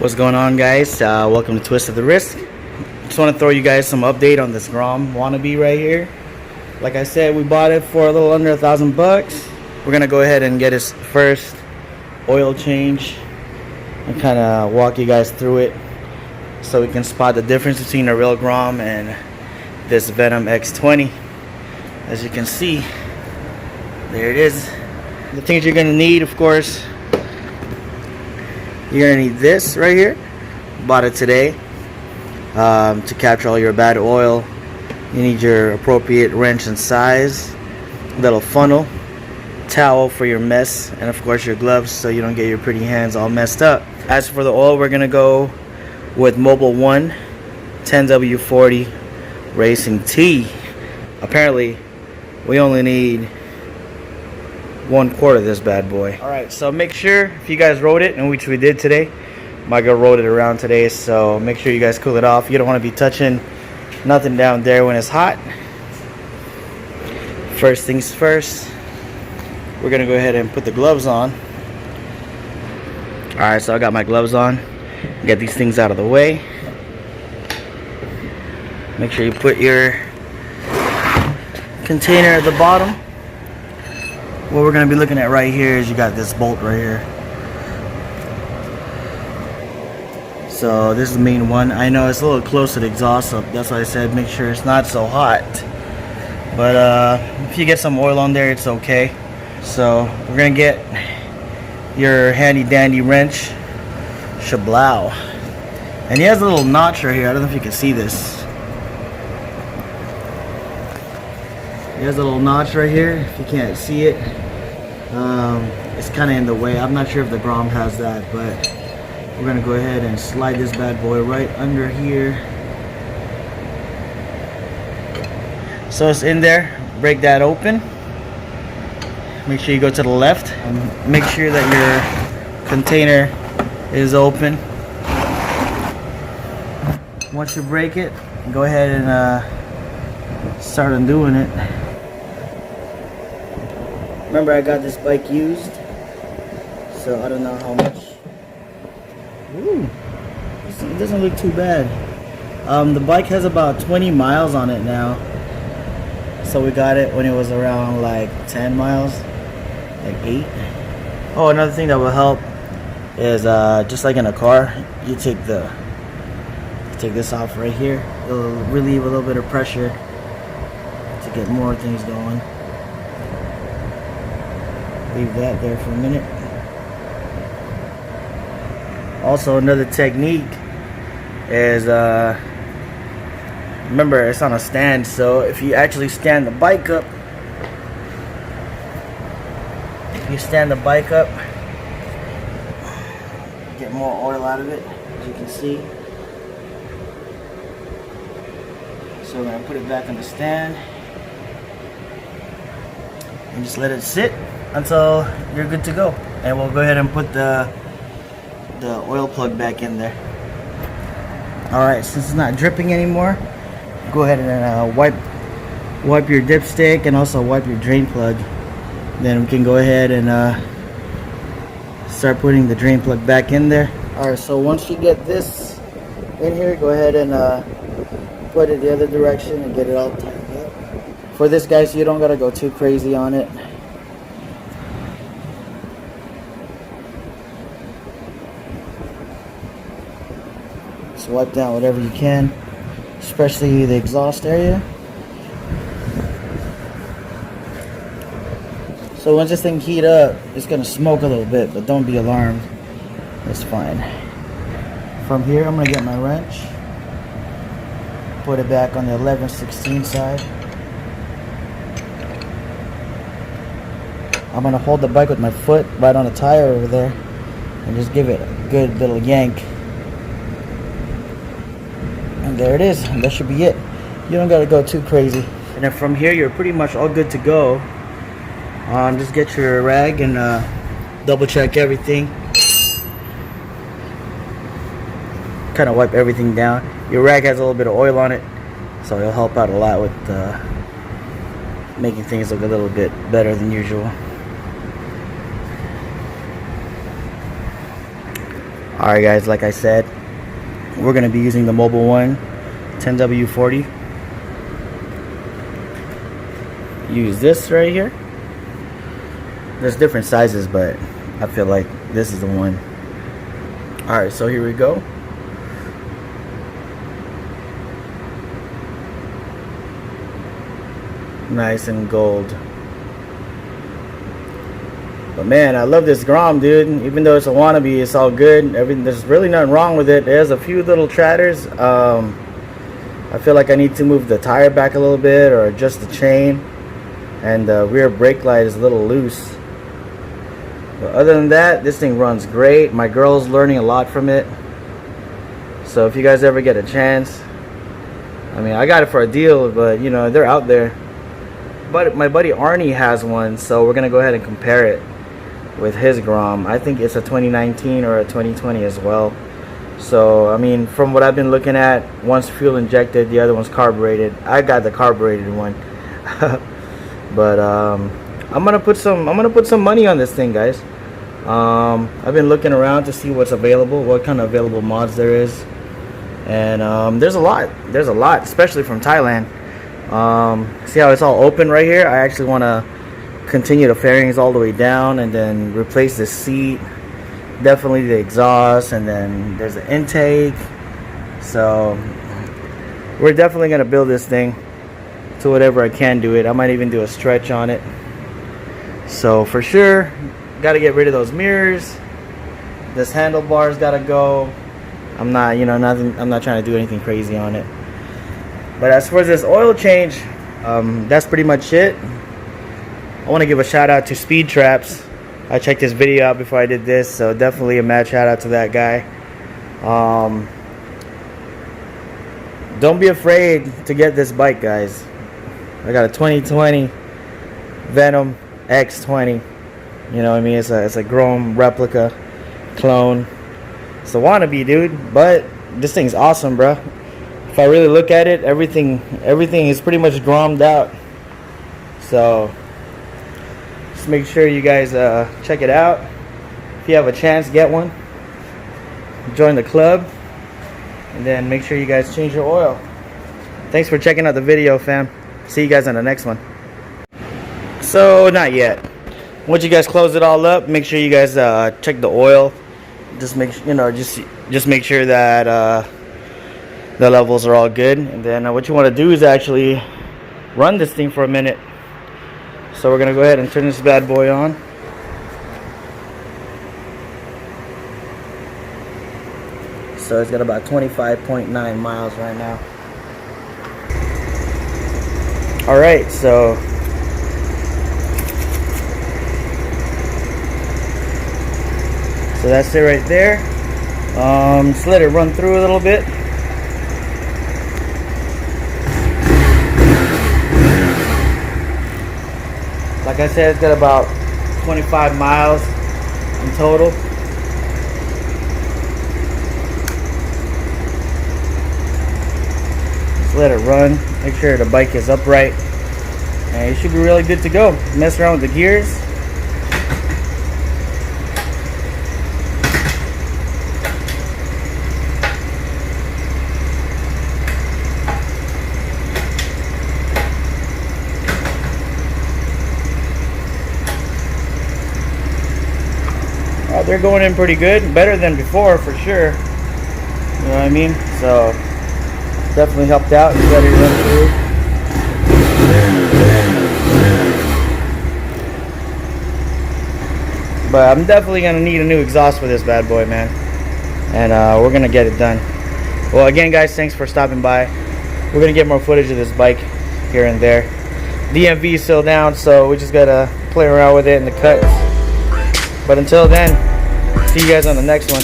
What's going on, guys? Welcome to Twist of the Risk. Just want to throw you guys some update on this GROM wannabe right here. Like I said, we bought it for a little under $1,000. We're gonna go ahead and get his first oil change and kind of walk you guys through it so we can spot the difference between a real GROM and this VENOM X20. As you can see, there it is. The things you're gonna need, of course, you're gonna need this right here. Bought it today to capture all your bad oil. You need your appropriate wrench and size, little funnel, towel for your mess, and of course your gloves so you don't get your pretty hands all messed up. As for the oil, we're gonna go with Mobil 1 10W40 Racing T. Apparently we only need 1/4 of this bad boy. Alright, so make sure if you guys rode it, and which we did today, my girl rode it around today, so make sure you guys cool it off. You don't want to be touching nothing down there when it's hot. First things first, we're gonna go ahead and put the gloves on. Alright, so I got my gloves on. Get these things out of the way. Make sure you put your container at the bottom. What we're going to be looking at right here is you got this bolt right here. So this is the main one. I know it's a little close to the exhaust, so that's why I said make sure it's not so hot. But if you get some oil on there, it's okay. So we're going to get your handy dandy wrench, Shablau. And he has a little notch right here. I don't know if you can see this. He has a little notch right here. If you can't see it, it's kind of in the way. I'm not sure if the GROM has that, but we're gonna go ahead and slide this bad boy right under here. So it's in there. Break that open. Make sure you go to the left and make sure that your container is open. Once you break it, go ahead and start undoing it. Remember, I got this bike used, so I don't know how much. Ooh, it doesn't look too bad. The bike has about 20 miles on it now, so we got it when it was around like 10 miles, like 8. Oh, another thing that will help is just like in a car, you take this off right here. It'll relieve a little bit of pressure to get more things going. Leave that there for a minute. Also, another technique is remember, it's on a stand, so if you actually stand the bike up, get more oil out of it, as you can see. So we're gonna put it back on the stand and just let it sit until you're good to go. And we'll go ahead and put the oil plug back in there. Alright, since it's not dripping anymore, go ahead and wipe your dipstick and also wipe your drain plug. Then we can go ahead and start putting the drain plug back in there. Alright, so once you get this in here, go ahead and put it the other direction and get it all tightened up. For this, guys, you don't gotta go too crazy on it. Just wipe down whatever you can, especially the exhaust area. So once this thing heats up, it's gonna smoke a little bit, but don't be alarmed. It's fine. From here, I'm gonna get my wrench, put it back on the 11/16 side. I'm gonna hold the bike with my foot right on the tire over there and just give it a good little yank. And there it is. And that should be it. You don't gotta go too crazy. And then from here, you're pretty much all good to go. Just get your rag and double check everything. Kind of wipe everything down. Your rag has a little bit of oil on it, so it'll help out a lot with making things look a little bit better than usual. Alright guys, like I said, we're going to be using the Mobile One 10W40. Use this right here. There's different sizes, but I feel like this is the one. Alright, so here we go. Nice and gold. But man, I love this GROM, dude. Even though it's a wannabe, it's all good. There's really nothing wrong with it. There's a few little chatters. I feel like I need to move the tire back a little bit or adjust the chain. And the rear brake light is a little loose. But other than that, this thing runs great. My girl's learning a lot from it. So if you guys ever get a chance, I mean, I got it for a deal, but you know, they're out there. But my buddy Arnie has one, so we're gonna go ahead and compare it with his GROM. I think it's a 2019 or a 2020 as well. So I mean, from what I've been looking at, one's fuel injected, the other one's carbureted. I got the carbureted one. But I'm gonna put some money on this thing, guys. I've been looking around to see what's available, what kind of available mods there is, and there's a lot, especially from Thailand. See how it's all open right here? I actually want to continue the fairings all the way down and then replace the seat, definitely the exhaust, and then there's the intake. So we're definitely going to build this thing to whatever I can do it. I might even do a stretch on it. So for sure, got to get rid of those mirrors. This handlebar's got to go. I'm not, you know, I'm not trying to do anything crazy on it. But as far as this oil change, that's pretty much it. I want to give a shout out to Speed Traps. I checked his video out before I did this, so definitely a mad shout out to that guy. Don't be afraid to get this bike, guys. I got a 2020 VENOM X20. You know what I mean? It's a GROM replica clone. It's a wannabe, dude, but this thing's awesome, bro. If I really look at it, everything is pretty much GROM'd out. So just make sure you guys check it out. If you have a chance, get one. Join the club, and then make sure you guys change your oil. Thanks for checking out the video, fam. See you guys on the next one. So not yet. Once you guys close it all up, make sure you guys check the oil. Just make just make sure that the levels are all good, and then what you want to do is actually run this thing for a minute. So we're gonna go ahead and turn this bad boy on. So it's got about 25.9 miles right now. All right, so that's it right there. Just let it run through a little bit. Like I said, it's got about 25 miles in total. Just let it run. Make sure the bike is upright, and you should be really good to go. Mess around with the gears. They're going in pretty good, better than before for sure. You know what I mean? So definitely helped out. Just let it run through. But I'm definitely gonna need a new exhaust for this bad boy, man. And we're gonna get it done. Well, again, guys, thanks for stopping by. We're gonna get more footage of this bike here and there. DMV is still down, so we just gotta play around with it in the cuts. But until then, see you guys on the next one.